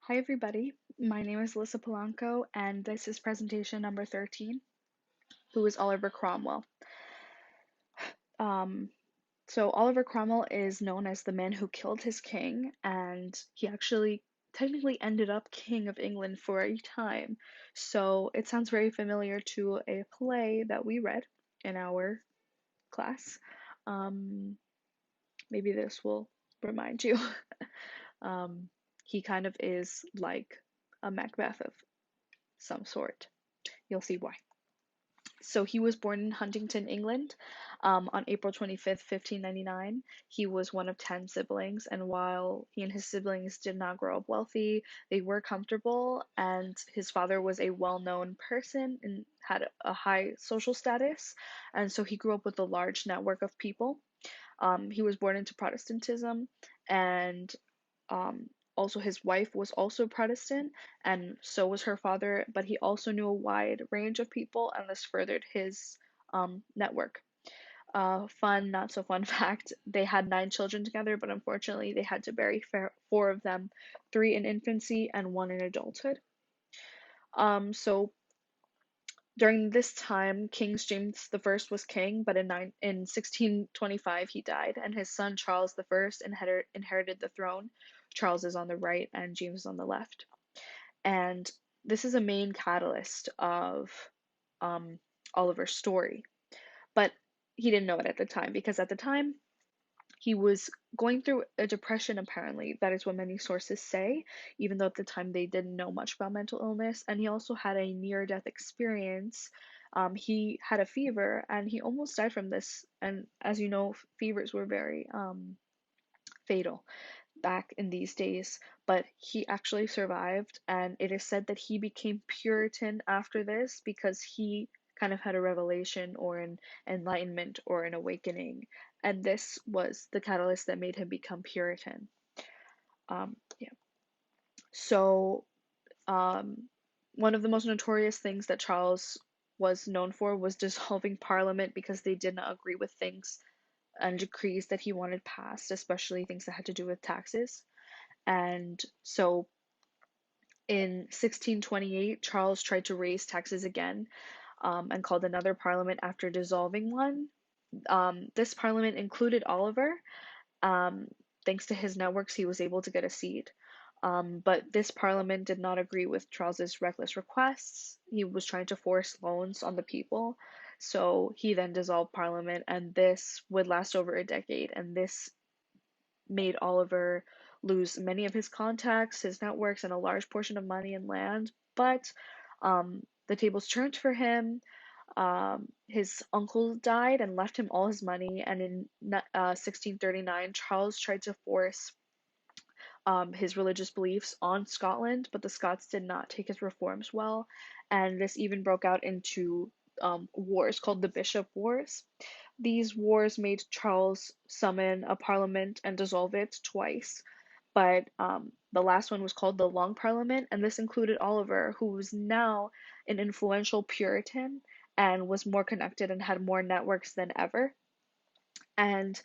Hi, everybody. My name is Alyssa Polanco, and this is presentation number 13, who is Oliver Cromwell. Um, so, Oliver Cromwell is known as the man who killed his king, and he actually technically ended up King of England for a time. So, it sounds very familiar to a play that we read in our class. Um, Maybe this will remind you. um, he kind of is like a Macbeth of some sort. You'll see why. So he was born in Huntington, England, on April 25th, 1599. He was one of 10 siblings, and while he and his siblings did not grow up wealthy, they were comfortable, and his father was a well-known person and had a high social status, and so he grew up with a large network of people. He was born into Protestantism, and um, also his wife was also Protestant, and so was her father, but he also knew a wide range of people, and this furthered his network. Fun, not so fun fact, they had 9 children together, but unfortunately they had to bury four of them, three in infancy and one in adulthood. So during this time, King James I was king, but in 1625 he died, and his son Charles I inherited the throne. Charles is on the right and James is on the left. And this is a main catalyst of um, Oliver's story. But he didn't know it at the time because at the time he was going through a depression, apparently. That is what many sources say, even though at the time they didn't know much about mental illness. And he also had a near death experience. He had a fever and he almost died from this. And as you know, fevers were very fatal back in these days, but he actually survived, and it is said that he became Puritan after this because he kind of had a revelation or an enlightenment or an awakening, and this was the catalyst that made him become Puritan. Yeah. So, um, one of the most notorious things that Charles was known for was dissolving Parliament because they did not agree with things and decrees that he wanted passed, especially things that had to do with taxes. And so in 1628, Charles tried to raise taxes again, and called another parliament after dissolving one. This parliament included Oliver. Um, Thanks to his networks, he was able to get a seat. But this parliament did not agree with Charles's reckless requests. He was trying to force loans on the people. So he then dissolved parliament, and this would last over a decade. And this made Oliver lose many of his contacts, his networks, and a large portion of money and land. But the tables turned for him. His uncle died and left him all his money, and in 1639, Charles tried to force his religious beliefs on Scotland, but the Scots did not take his reforms well, and this even broke out into wars called the Bishop Wars. These wars made Charles summon a parliament and dissolve it twice, but the last one was called the Long Parliament, and this included Oliver, who was now an influential Puritan and was more connected and had more networks than ever. And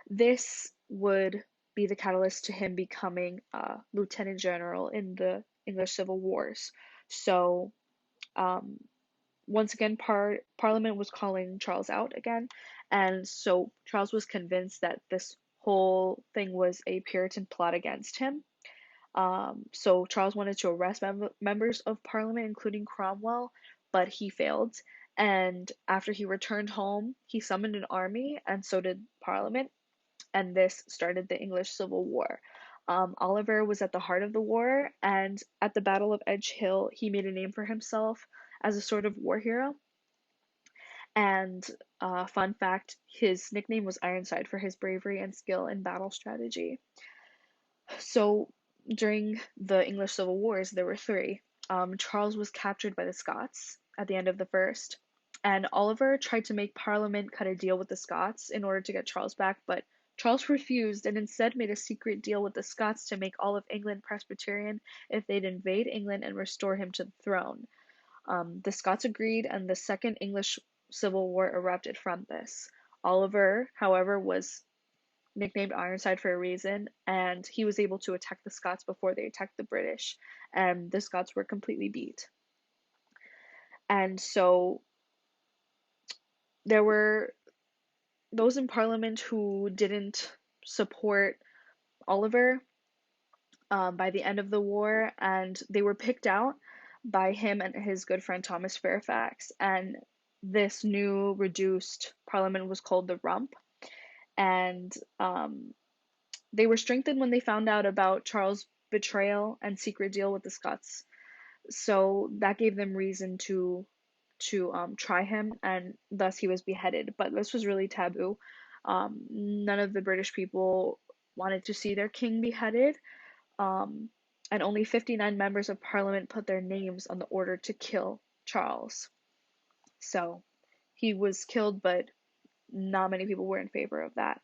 this would be the catalyst to him becoming a lieutenant general in the English Civil Wars. So, um, once again, Parliament was calling Charles out again, and so Charles was convinced that this whole thing was a Puritan plot against him. So Charles wanted to arrest members of Parliament, including Cromwell, but he failed. And after he returned home, he summoned an army, and so did Parliament, and this started the English Civil War. Oliver was at the heart of the war, and at the Battle of Edge Hill, he made a name for himself as a sort of war hero. And fun fact, his nickname was Ironside for his bravery and skill in battle strategy. So during the English Civil Wars, there were three. Charles was captured by the Scots at the end of the first, and Oliver tried to make Parliament cut a deal with the Scots in order to get Charles back, but Charles refused and instead made a secret deal with the Scots to make all of England Presbyterian if they'd invade England and restore him to the throne. The Scots agreed, and the Second English Civil War erupted from this. Oliver, however, was nicknamed Ironside for a reason, and he was able to attack the Scots before they attacked the British, and the Scots were completely beat. And so there were those in Parliament who didn't support Oliver by the end of the war, and they were picked out by him and his good friend Thomas Fairfax. And this new reduced Parliament was called the Rump, and they were strengthened when they found out about Charles' betrayal and secret deal with the Scots. So that gave them reason to try him, and thus he was beheaded. But this was really taboo. None of the British people wanted to see their king beheaded, um, and only 59 members of parliament put their names on the order to kill Charles. So he was killed, but not many people were in favor of that.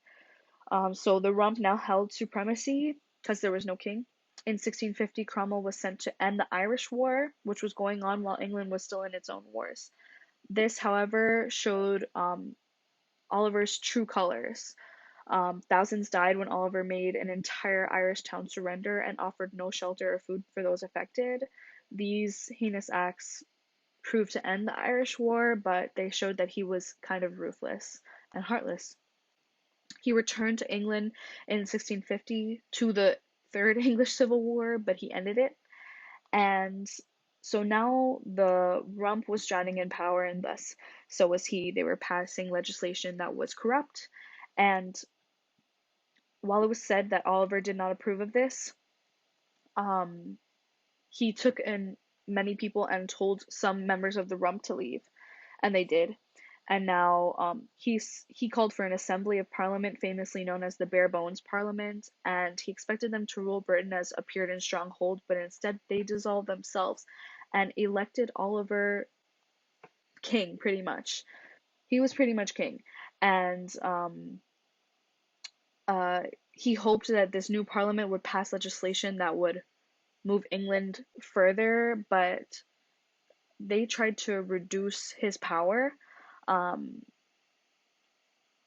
So the Rump now held supremacy because there was no king. In 1650, Cromwell was sent to end the Irish War, which was going on while England was still in its own wars. This, however, showed Oliver's true colors. Thousands died when Oliver made an entire Irish town surrender and offered no shelter or food for those affected. These heinous acts proved to end the Irish War, but they showed that he was kind of ruthless and heartless. He returned to England in 1650 to the Third English Civil War, but he ended it. And so now the Rump was drowning in power, and thus so was he. They were passing legislation that was corrupt. And while it was said that Oliver did not approve of this, um, he took in many people and told some members of the Rump to leave, and they did. And now he called for an assembly of parliament, famously known as the Bare Bones Parliament, and he expected them to rule Britain as appeared in Stronghold, but instead they dissolved themselves and elected Oliver king, pretty much. He was pretty much king, and uh, he hoped that this new parliament would pass legislation that would move England further, but they tried to reduce his power. Um,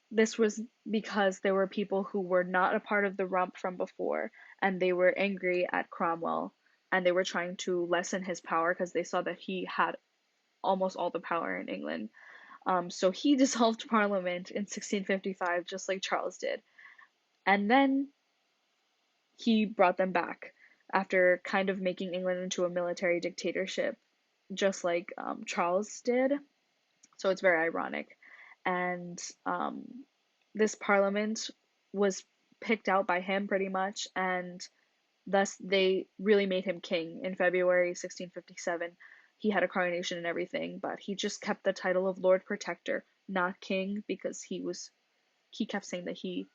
this was because there were people who were not a part of the Rump from before, and they were angry at Cromwell, and they were trying to lessen his power because they saw that he had almost all the power in England. So he dissolved Parliament in 1655, just like Charles did, and then he brought them back after kind of making England into a military dictatorship, just like Charles did. So it's very ironic. And this parliament was picked out by him pretty much, and thus they really made him king in February 1657. He had a coronation and everything, but he just kept the title of Lord Protector, not king, because he kept saying that he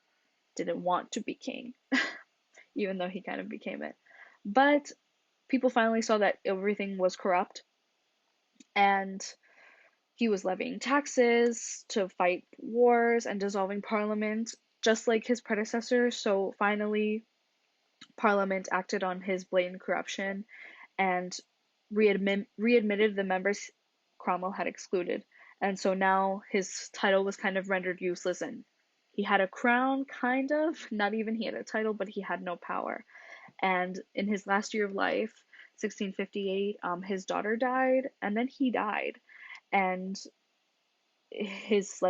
didn't want to be king, even though he kind of became it. But people finally saw that everything was corrupt, and he was levying taxes to fight wars and dissolving parliament, just like his predecessor. So finally, parliament acted on his blatant corruption and readmitted the members Cromwell had excluded. And so now his title was kind of rendered useless, and he had a crown, kind of. Not even he had a title, but he had no power. And in his last year of life, 1658, his daughter died, and then he died. And his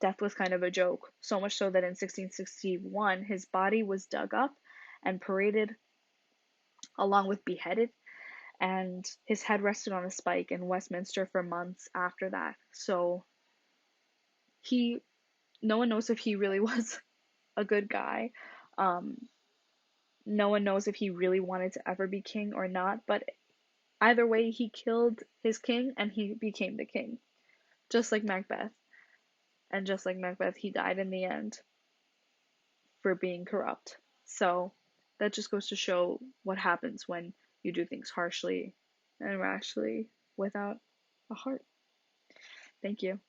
death was kind of a joke, so much so that in 1661 his body was dug up and paraded along with beheaded, and his head rested on a spike in Westminster for months after that. So he no one knows if he really was a good guy. um no one knows if he really wanted to ever be king or not, but either way he killed his king and he became the king, just like Macbeth. And just like Macbeth, he died in the end for being corrupt. So that just goes to show what happens when you do things harshly and rashly without a heart. Thank you.